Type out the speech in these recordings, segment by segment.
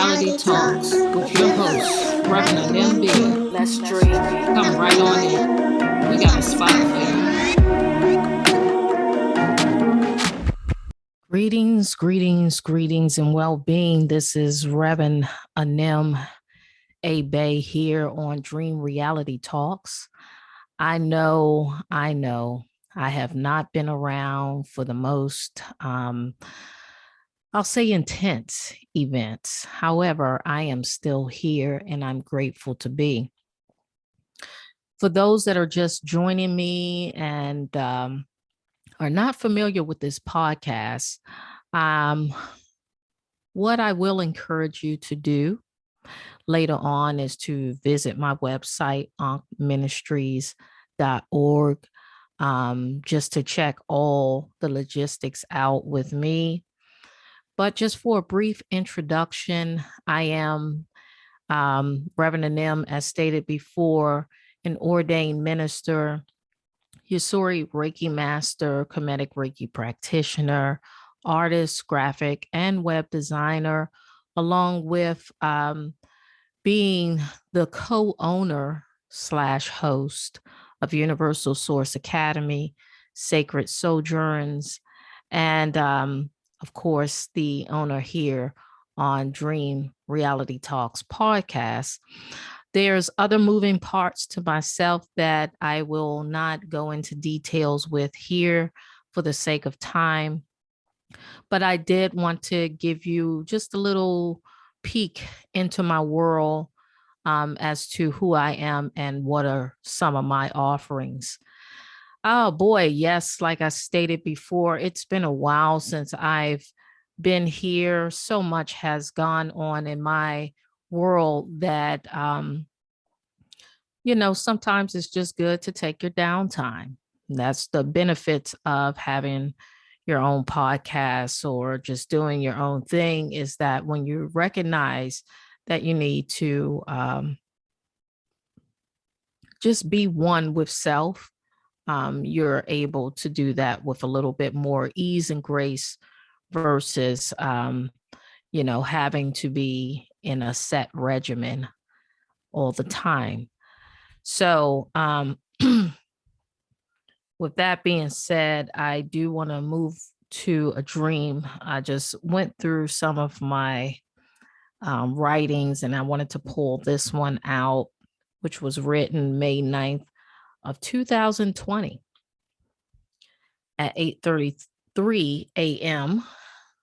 Reality Talks with your host, Reverend MB. Let's dream. Come right on in. We got a spot for you. Greetings, and well-being. This is Reverend Anem Abe here on Dream Reality Talks. I know, I have not been around for the most I'll say intense events. However, I am still here and I'm grateful to be. For those that are just joining me and are not familiar with this podcast, what I will encourage you to do later on is to visit my website, ankministries.org, just to check all the logistics out with me. But just for a brief introduction, I am Reverend Anem, as stated before, an ordained minister, Yusuri Reiki master, Kemetic Reiki practitioner, artist, graphic, and web designer, along with being the co-owner / host of Universal Source Academy, Sacred Sojourns, and of course, the owner here on Dream Reality Talks podcast. There's other moving parts to myself that I will not go into details with here for the sake of time. But I did want to give you just a little peek into my world as to who I am and what are some of my offerings. Oh boy, yes, like I stated before, it's been a while since I've been here. So much has gone on in my world that, sometimes it's just good to take your downtime. That's the benefits of having your own podcast or just doing your own thing, is that when you recognize that you need to just be one with self, you're able to do that with a little bit more ease and grace versus, having to be in a set regimen all the time. So, with that being said, I do want to move to a dream. I just went through some of my writings and I wanted to pull this one out, which was written May 9th of 2020 at 8:33 a.m.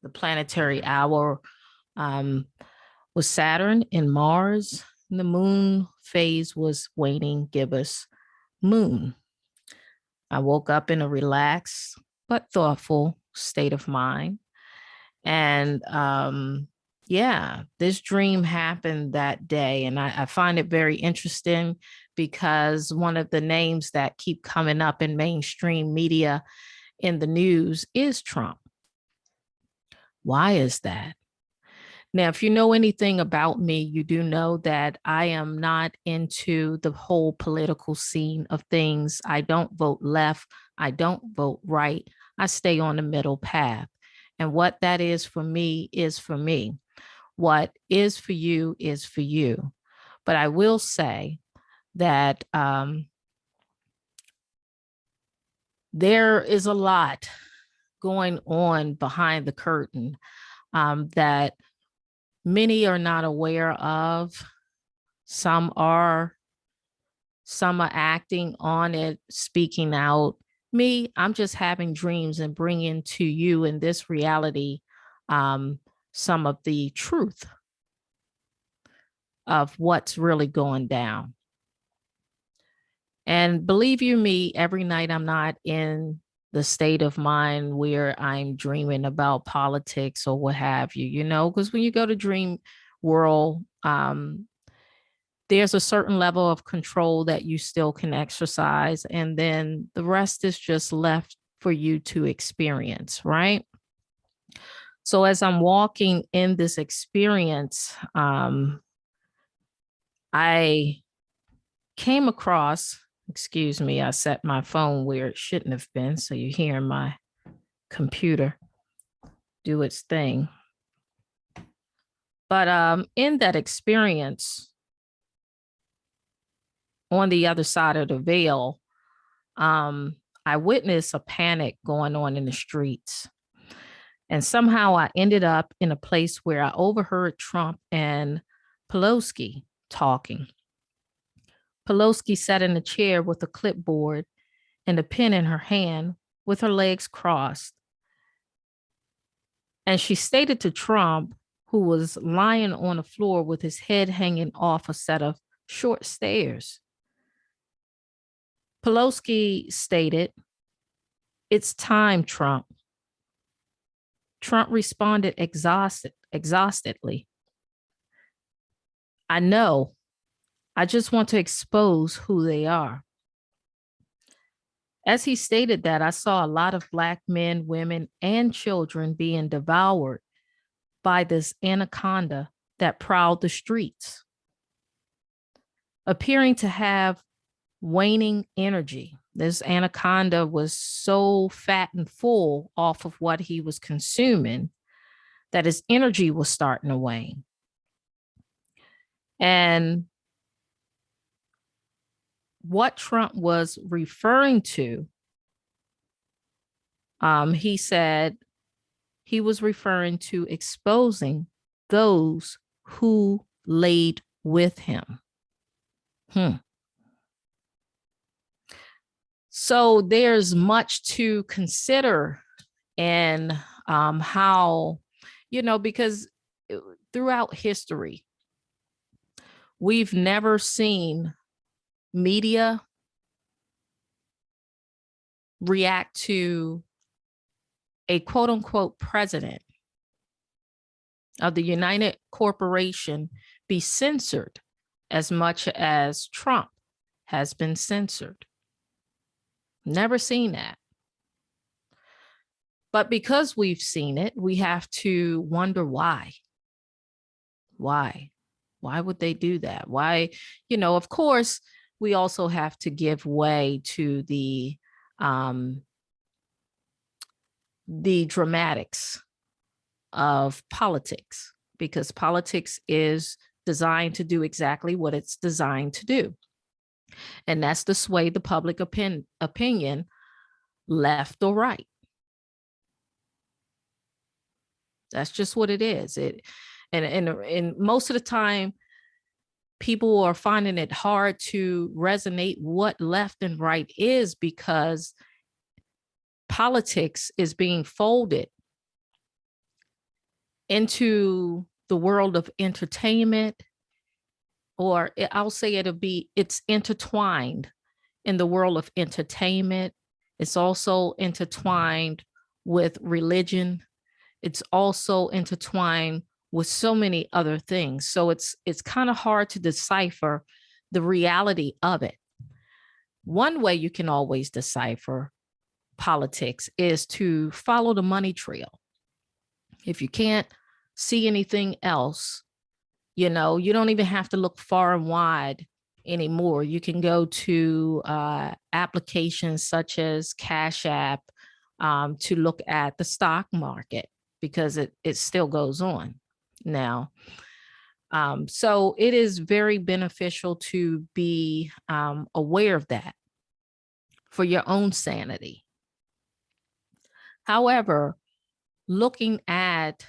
The planetary hour was Saturn and Mars. And the moon phase was waning gibbous moon. I woke up in a relaxed but thoughtful state of mind. And this dream happened that day. And I find it very interesting because one of the names that keep coming up in mainstream media in the news is Trump. Why is that? Now, if you know anything about me, you do know that I am not into the whole political scene of things. I don't vote left. I don't vote right. I stay on the middle path. And what that is for me is for me. What is for you is for you. But I will say that there is a lot going on behind the curtain that many are not aware of. Some are acting on it, speaking out. Me, I'm just having dreams and bringing to you in this reality some of the truth of what's really going down. And believe you me, every night I'm not in the state of mind where I'm dreaming about politics or what have you, because when you go to dream world, there's a certain level of control that you still can exercise. And then the rest is just left for you to experience, right? So as I'm walking in this experience, I came across, excuse me, I set my phone where it shouldn't have been. So you're hearing my computer do its thing. But in that experience, on the other side of the veil, I witnessed a panic going on in the streets. And somehow I ended up in a place where I overheard Trump and Pelosi talking. Pelosi sat in a chair with a clipboard and a pen in her hand with her legs crossed. And she stated to Trump, who was lying on the floor with his head hanging off a set of short stairs. Pelosi stated, "It's time, Trump." Trump responded exhaustedly, "I know. I just want to expose who they are." As he stated that, I saw a lot of Black men, women, and children being devoured by this anaconda that prowled the streets, appearing to have waning energy. This anaconda was so fat and full off of what he was consuming that his energy was starting to wane. And what Trump was referring to, he said he was referring to exposing those who laid with him. So there's much to consider in how, because throughout history, we've never seen media react to a quote unquote president of the United Corporation be censored as much as Trump has been censored. Never seen that. But because we've seen it, we have to wonder why. Why? Why would they do that? Why, of course, we also have to give way to the dramatics of politics, because politics is designed to do exactly what it's designed to do. And that's to sway the public opinion, left or right. That's just what it is. And most of the time, people are finding it hard to resonate what left and right is, because politics is being folded into the world of entertainment, or I'll say it's intertwined in the world of entertainment. It's also intertwined with religion. It's also intertwined with so many other things. So it's kind of hard to decipher the reality of it. One way you can always decipher politics is to follow the money trail. If you can't see anything else, you don't even have to look far and wide anymore. You can go to applications such as Cash App to look at the stock market, because it still goes on now. So it is very beneficial to be aware of that for your own sanity. However, looking at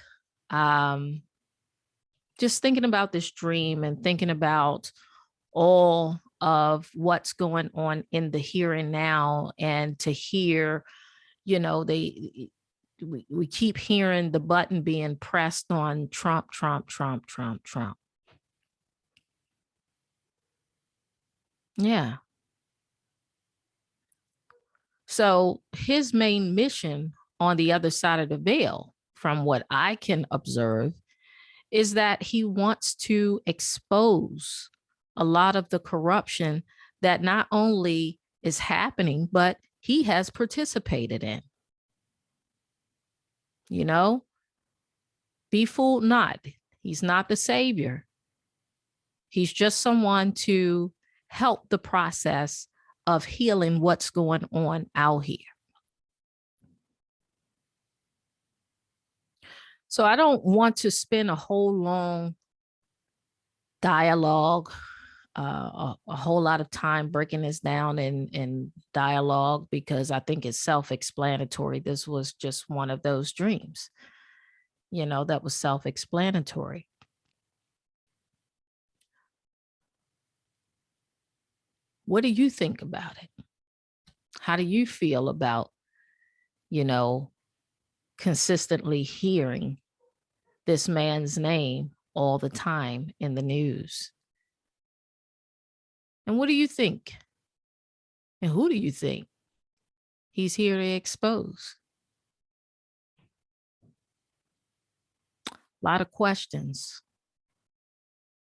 just thinking about this dream and thinking about all of what's going on in the here and now, and to hear, we keep hearing the button being pressed on Trump, Trump, Trump, Trump, Trump. Yeah. So his main mission on the other side of the veil, from what I can observe, is that he wants to expose a lot of the corruption that not only is happening, but he has participated in. Be fooled not. He's not the savior. He's just someone to help the process of healing what's going on out here. So I don't want to spend a whole long dialogue, a whole lot of time breaking this down in dialogue, because I think it's self-explanatory. This was just one of those dreams, that was self-explanatory. What do you think about it? How do you feel about, consistently hearing this man's name all the time in the news? And what do you think? And who do you think he's here to expose? A lot of questions,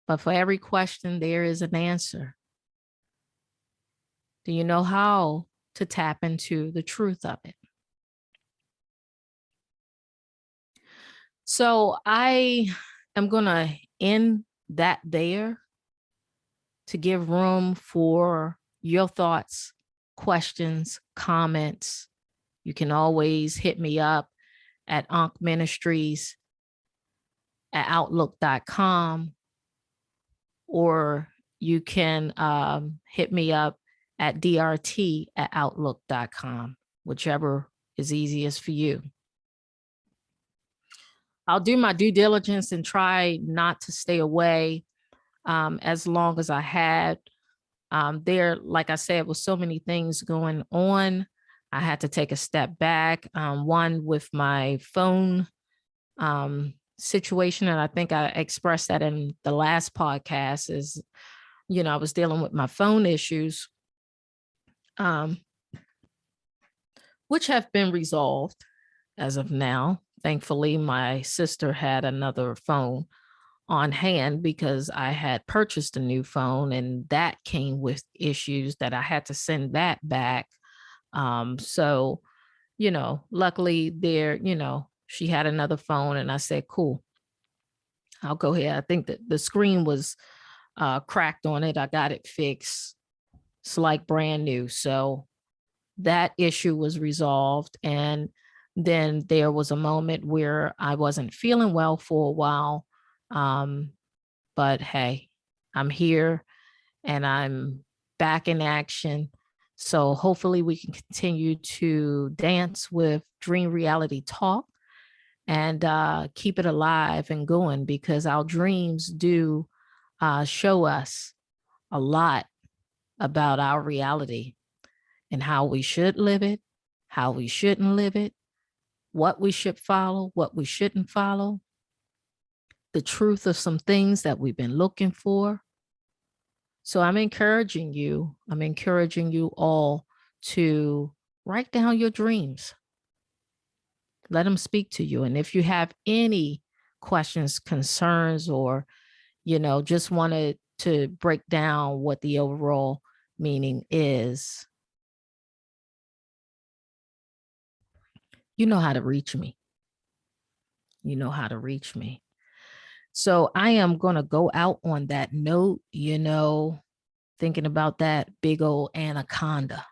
but for every question, there is an answer. Do you know how to tap into the truth of it? So I am going to end that there to give room for your thoughts, questions, comments. You can always hit me up at Ankh Ministries at outlook.com, or you can hit me up at DRT at outlook.com, whichever is easiest for you. I'll do my due diligence and try not to stay away as long as I had. There, like I said, with so many things going on, I had to take a step back. One with my phone situation, and I think I expressed that in the last podcast, is, I was dealing with my phone issues, which have been resolved as of now. Thankfully, my sister had another phone on hand because I had purchased a new phone, and that came with issues that I had to send that back. So, luckily there, she had another phone, and I said, cool, I'll go ahead. I think that the screen was cracked on it. I got it fixed. It's like brand new. So that issue was resolved. And then there was a moment where I wasn't feeling well for a while. But hey, I'm here and I'm back in action. So hopefully we can continue to dance with Dream Reality Talk and keep it alive and going, because our dreams do show us a lot about our reality and how we should live it, how we shouldn't live it, what we should follow, what we shouldn't follow, the truth of some things that we've been looking for. So I'm encouraging you all to write down your dreams. Let them speak to you. And if you have any questions, concerns, or, just wanted to break down what the overall meaning is, you know how to reach me. You know how to reach me. So I am going to go out on that note, thinking about that big old anaconda.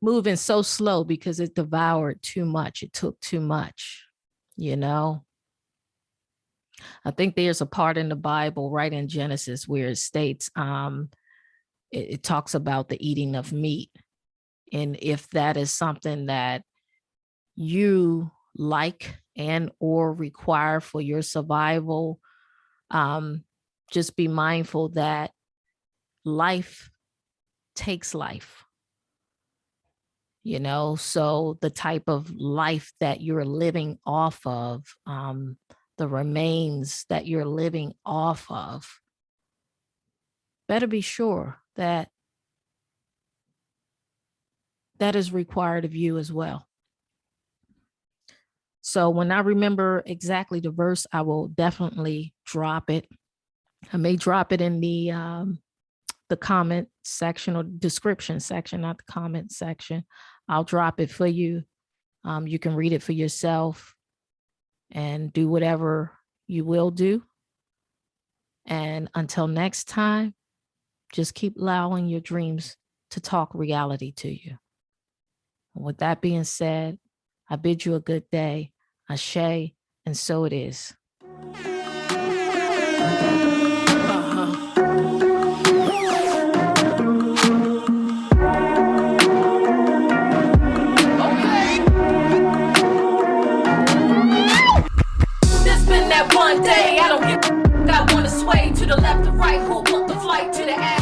Moving so slow because it devoured too much. It took too much, I think there's a part in the Bible, right in Genesis, where it states, it talks about the eating of meat. And if that is something that you like and or require for your survival, just be mindful that life takes life. So the type of life that you're living off of, the remains that you're living off of, better be sure that that is required of you as well. So when I remember exactly the verse, I will definitely drop it. I may drop it in the comment section or description section, not the comment section. I'll drop it for you. You can read it for yourself and do whatever you will do. And until next time, just keep allowing your dreams to talk reality to you. And with that being said, I bid you a good day. Ashe, and so it is. This been that one day. I don't give. I wanna sway to the left or right. Who booked the flight to the